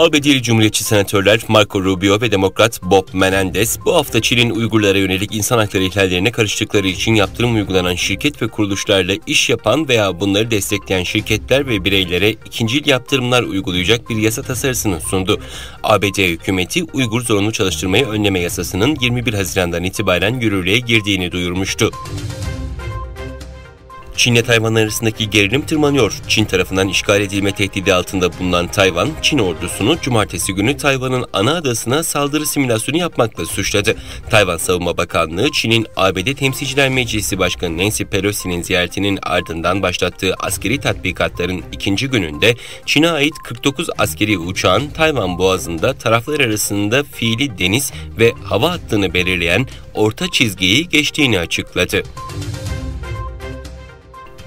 ABD'li Cumhuriyetçi senatörler Marco Rubio ve Demokrat Bob Menendez bu hafta Çin'in Uygurlara yönelik insan hakları ihlallerine karıştıkları için yaptırım uygulanan şirket ve kuruluşlarla iş yapan veya bunları destekleyen şirketler ve bireylere ikincil yaptırımlar uygulayacak bir yasa tasarısını sundu. ABD hükümeti Uygur zorunlu çalıştırmayı önleme yasasının 21 Haziran'dan itibaren yürürlüğe girdiğini duyurmuştu. Çin ile Tayvan arasındaki gerilim tırmanıyor. Çin tarafından işgal edilme tehdidi altında bulunan Tayvan, Çin ordusunu cumartesi günü Tayvan'ın ana adasına saldırı simülasyonu yapmakla suçladı. Tayvan Savunma Bakanlığı, Çin'in ABD Temsilciler Meclisi Başkanı Nancy Pelosi'nin ziyaretinin ardından başlattığı askeri tatbikatların ikinci gününde Çin'e ait 49 askeri uçağın Tayvan Boğazı'nda taraflar arasında fiili deniz ve hava hattını belirleyen orta çizgiyi geçtiğini açıkladı.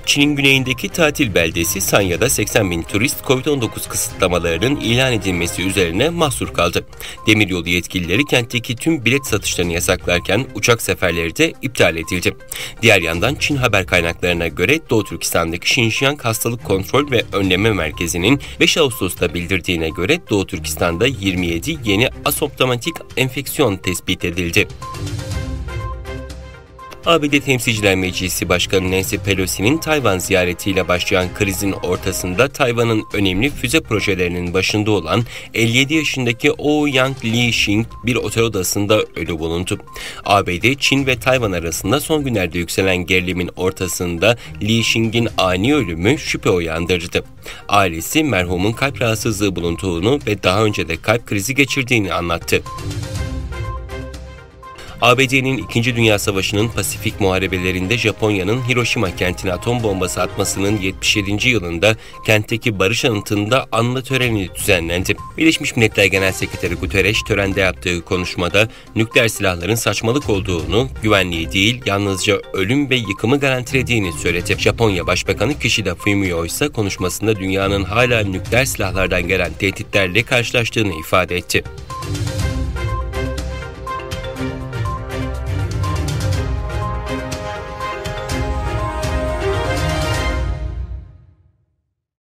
Çin'in güneyindeki tatil beldesi Sanya'da 80 bin turist Covid-19 kısıtlamalarının ilan edilmesi üzerine mahsur kaldı. Demiryolu yetkilileri kentteki tüm bilet satışlarını yasaklarken uçak seferleri de iptal edildi. Diğer yandan Çin haber kaynaklarına göre Doğu Türkistan'daki Xinjiang Hastalık Kontrol ve Önleme Merkezi'nin 5 Ağustos'ta bildirdiğine göre Doğu Türkistan'da 27 yeni asemptomatik enfeksiyon tespit edildi. ABD Temsilciler Meclisi Başkanı Nancy Pelosi'nin Tayvan ziyaretiyle başlayan krizin ortasında Tayvan'ın önemli füze projelerinin başında olan 57 yaşındaki Ouyang Li-shing bir otel odasında ölü bulundu. ABD, Çin ve Tayvan arasında son günlerde yükselen gerilimin ortasında Li-shing'in ani ölümü şüphe uyandırdı. Ailesi merhumun kalp rahatsızlığı bulunduğunu ve daha önce de kalp krizi geçirdiğini anlattı. ABD'nin 2. Dünya Savaşı'nın Pasifik muharebelerinde Japonya'nın Hiroşima kentine atom bombası atmasının 77. yılında kentteki barış anıtında anma töreni düzenlendi. Birleşmiş Milletler Genel Sekreteri Guterres törende yaptığı konuşmada nükleer silahların saçmalık olduğunu, güvenliği değil yalnızca ölüm ve yıkımı garantilediğini söyledi. Japonya Başbakanı Kishida Fumio ise konuşmasında dünyanın hala nükleer silahlardan gelen tehditlerle karşılaştığını ifade etti.